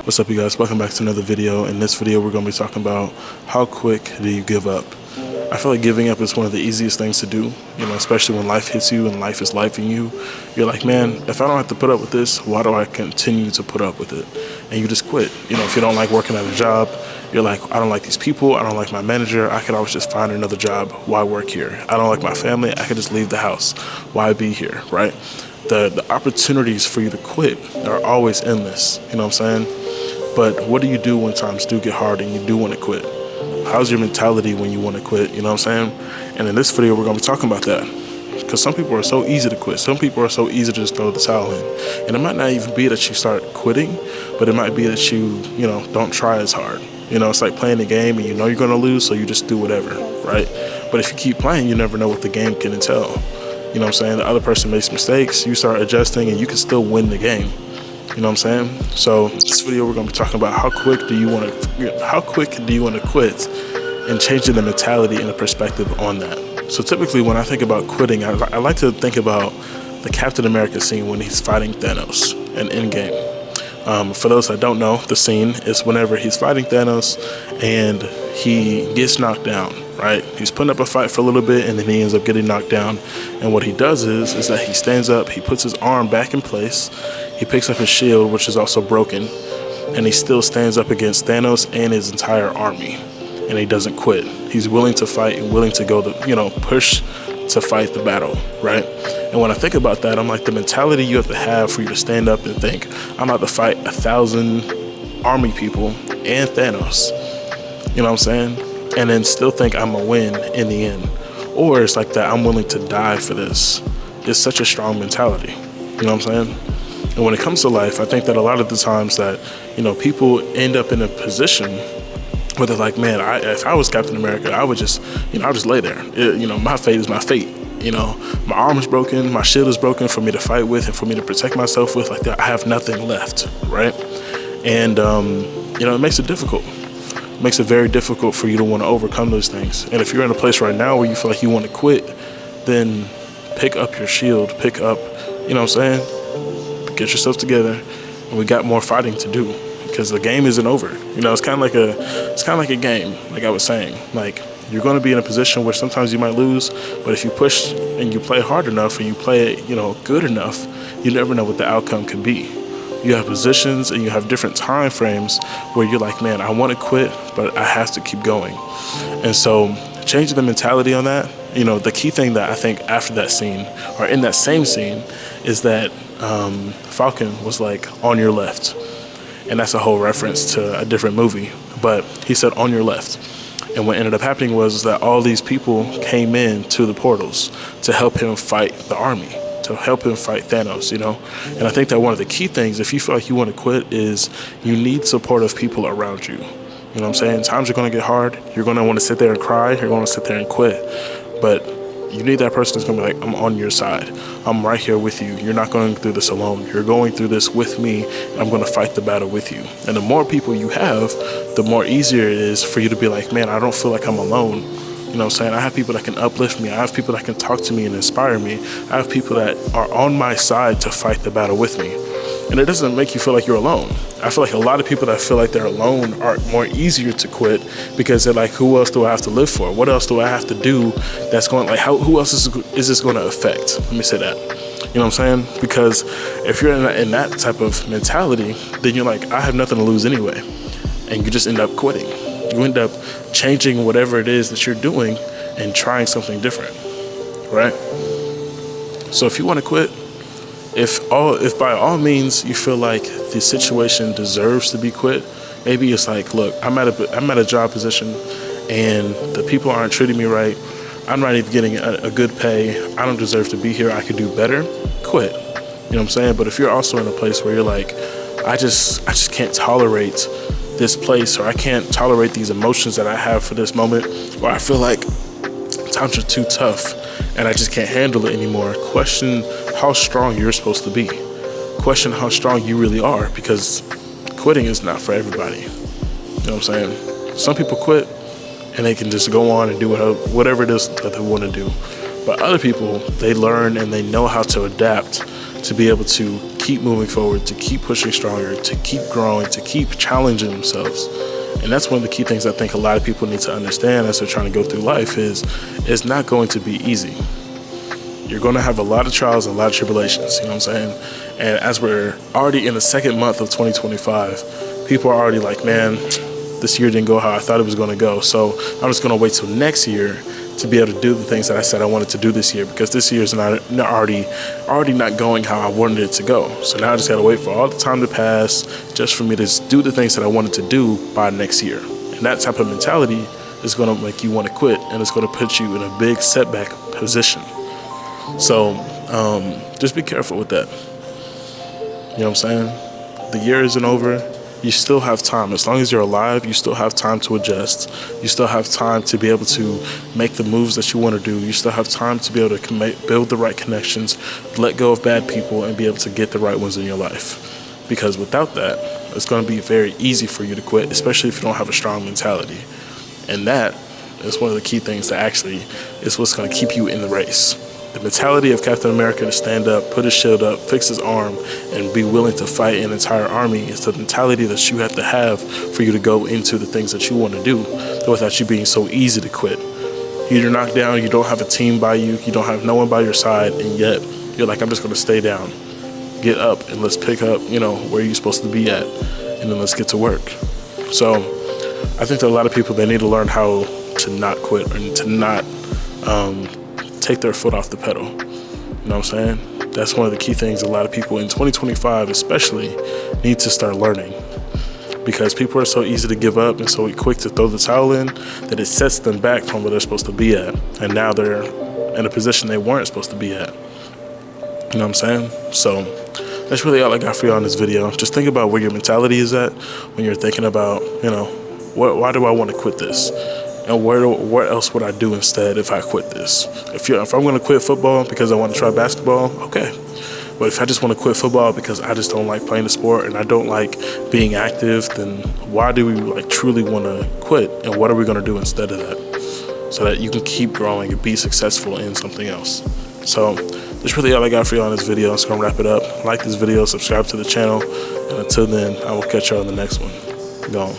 What's up, you guys? Welcome back to another video. In this video, we're going to be talking about how quick do you give up. I feel like giving up is one of the easiest things to do, especially when life hits you and life is lifing you. You're like, man, if I don't have to put up with this, why do I continue to put up with it? And you just quit. If you don't like working at a job, you're like, I don't like these people, I don't like my manager, I could always just find another job. Why work here? I don't like my family, I could just leave the house. Why be here, right? The opportunities for you to quit are always endless, you know what I'm saying? But what do you do when times do get hard and you do want to quit? How's your mentality when you want to quit, you know what I'm saying? And in this video, we're going to be talking about that. Because some people are so easy to quit. Some people are so easy to just throw the towel in. And it might not even be that you start quitting, but it might be that you don't try as hard. It's like playing a game and you're going to lose, so you just do whatever, right? But if you keep playing, you never know what the game can entail. You know what I'm saying? The other person makes mistakes, you start adjusting, and you can still win the game. You know what I'm saying? So this video, we're going to be talking about how quick do you want to quit, and changing the mentality and the perspective on that. So typically when I think about quitting, I like to think about the Captain America scene when he's fighting Thanos in Endgame. For those that don't know, the scene is whenever he's fighting Thanos and he gets knocked down, right? He's putting up a fight for a little bit and then he ends up getting knocked down. And what he does is that he stands up, he puts his arm back in place, he picks up his shield, which is also broken, and he still stands up against Thanos and his entire army. And he doesn't quit. He's willing to fight and willing to go to, push to fight the battle, right? And when I think about that, I'm like, the mentality you have to have for you to stand up and think, I'm about to fight 1,000 army people and Thanos, you know what I'm saying? And then still think I'm gonna win in the end. Or it's like that, I'm willing to die for this. It's such a strong mentality, you know what I'm saying? And when it comes to life, I think that a lot of the times that, people end up in a position where they're like, man, if I was Captain America, I would just, I'll just lay there. My fate is my fate. My arm is broken, my shield is broken for me to fight with and for me to protect myself with. Like that, I have nothing left, right? And, it makes it difficult. It makes it very difficult for you to want to overcome those things. And if you're in a place right now where you feel like you want to quit, then pick up your shield, pick up, you know what I'm saying? Get yourself together, and we got more fighting to do because the game isn't over. It's kind of like a game, like I was saying. Like, you're going to be in a position where sometimes you might lose, but if you push and you play hard enough and you play it, good enough, you never know what the outcome could be. You have positions and you have different time frames where you're like, man, I want to quit, but I have to keep going. And so changing the mentality on that, the key thing that I think after that scene, or in that same scene, is that Falcon was like, on your left. And that's a whole reference to a different movie, but he said on your left. And what ended up happening was that all these people came in to the portals to help him fight the army, to help him fight Thanos, And I think that one of the key things, if you feel like you want to quit, is you need supportive people around you. You know what I'm saying? Times are going to get hard. You're going to want to sit there and cry. You're going to sit there and quit. But you need that person that's going to be like, I'm on your side. I'm right here with you. You're not going through this alone. You're going through this with me, and I'm going to fight the battle with you. And the more people you have, the more easier it is for you to be like, man, I don't feel like I'm alone. You know what I'm saying? I have people that can uplift me. I have people that can talk to me and inspire me. I have people that are on my side to fight the battle with me. And it doesn't make you feel like you're alone. I feel like a lot of people that feel like they're alone are more easier to quit because they're like, who else do I have to live for? What else do I have to do that's going, like, who else is this going to affect? Let me say that. You know what I'm saying? Because if you're in that type of mentality, then you're like, I have nothing to lose anyway. And you just end up quitting. You end up changing whatever it is that you're doing and trying something different, right? So if you want to quit, if by all means you feel like the situation deserves to be quit, maybe it's like, look, I'm at a job position and the people aren't treating me right. I'm not even getting a good pay, I don't deserve to be here, I could do better, quit. You know what I'm saying? But if you're also in a place where you're like, I just can't tolerate this place, or I can't tolerate these emotions that I have for this moment, or I feel like times are too tough and I just can't handle it anymore, question how strong you're supposed to be. Question how strong you really are, because quitting is not for everybody. You know what I'm saying? Some people quit and they can just go on and do whatever it is that they want to do. But other people, they learn and they know how to adapt to be able to keep moving forward, to keep pushing stronger, to keep growing, to keep challenging themselves. And that's one of the key things I think a lot of people need to understand as they're trying to go through life is it's not going to be easy. You're going to have a lot of trials and a lot of tribulations, you know what I'm saying? And as we're already in the second month of 2025, people are already like, man, this year didn't go how I thought it was going to go. So I'm just going to wait till next year to be able to do the things that I said I wanted to do this year, because this year is already not going how I wanted it to go. So now I just got to wait for all the time to pass just for me to do the things that I wanted to do by next year. And that type of mentality is going to make you want to quit, and it's going to put you in a big setback position. So just be careful with that. You know what I'm saying? The year isn't over. You still have time. As long as you're alive, you still have time to adjust. You still have time to be able to make the moves that you want to do. You still have time to be able to build the right connections, let go of bad people, and be able to get the right ones in your life. Because without that, it's going to be very easy for you to quit, especially if you don't have a strong mentality. And that is one of the key things that actually is what's going to keep you in the race. The mentality of Captain America to stand up, put his shield up, fix his arm, and be willing to fight an entire army is the mentality that you have to have for you to go into the things that you want to do without you being so easy to quit. You're knocked down, you don't have a team by you, you don't have no one by your side, and yet you're like, I'm just going to stay down. Get up and let's pick up, where you're supposed to be at, and then let's get to work. So I think that a lot of people, they need to learn how to not quit and to not take their foot off the pedal. You know what I'm saying? That's one of the key things a lot of people in 2025 especially need to start learning, because people are so easy to give up and so quick to throw the towel in that it sets them back from where they're supposed to be at, and now they're in a position they weren't supposed to be at. You know what I'm saying? So that's really all I got for you on this video. Just think about where your mentality is at when you're thinking about, why do I want to quit this? And what else would I do instead if I quit this? If I'm going to quit football because I want to try basketball, okay. But if I just want to quit football because I just don't like playing the sport and I don't like being active, then why do we truly want to quit? And what are we going to do instead of that? So that you can keep growing and be successful in something else. So that's really all I got for you on this video. I'm just going to wrap it up. Like this video, subscribe to the channel, and until then, I will catch you on the next one. Gone.